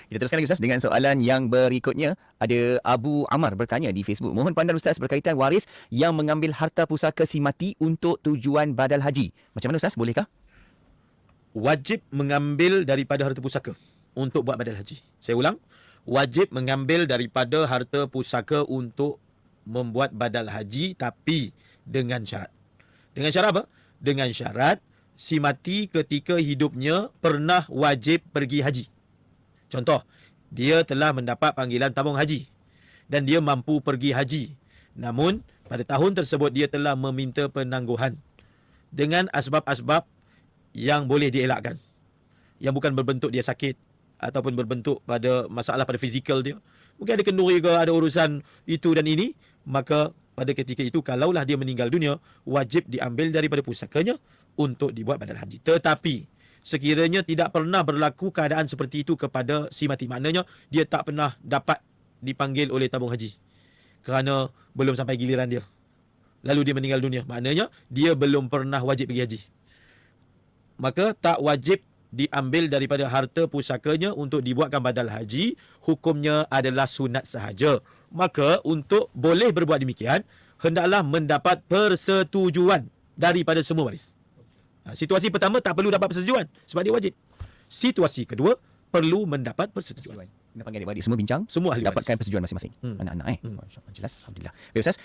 Kita teruskan lagi Ustaz dengan soalan yang berikutnya. Ada Abu Amar bertanya di Facebook. Mohon pandangan Ustaz berkaitan waris yang mengambil harta pusaka si mati untuk tujuan badal haji. Macam mana Ustaz? Bolehkah? Wajib mengambil daripada harta pusaka untuk buat badal haji. Saya ulang. Wajib mengambil daripada harta pusaka untuk membuat badal haji, tapi dengan syarat. Dengan syarat apa? Dengan syarat si mati ketika hidupnya pernah wajib pergi haji. Contoh, dia telah mendapat panggilan tabung haji dan dia mampu pergi haji. Namun, pada tahun tersebut dia telah meminta penangguhan dengan asbab-asbab yang boleh dielakkan. Yang bukan berbentuk dia sakit ataupun berbentuk pada masalah pada fizikal dia. Mungkin ada kenduri ke, ada urusan itu dan ini. Maka pada ketika itu, kalaulah dia meninggal dunia, wajib diambil daripada pusakanya untuk dibuat badal haji. Tetapi sekiranya tidak pernah berlaku keadaan seperti itu kepada si mati, maknanya dia tak pernah dapat dipanggil oleh tabung haji kerana belum sampai giliran dia, lalu dia meninggal dunia, maknanya dia belum pernah wajib pergi haji, maka tak wajib diambil daripada harta pusakanya untuk dibuatkan badal haji. Hukumnya adalah sunat sahaja. Maka untuk boleh berbuat demikian, hendaklah mendapat persetujuan daripada semua waris. Situasi pertama tak perlu dapat persetujuan sebab dia wajib. Situasi kedua perlu mendapat persetujuan. Kita panggil adik-adik semua bincang, Semua ahli dapatkan waris. persetujuan masing-masing. Anak-anak. Jelas, alhamdulillah. Baik Ustaz.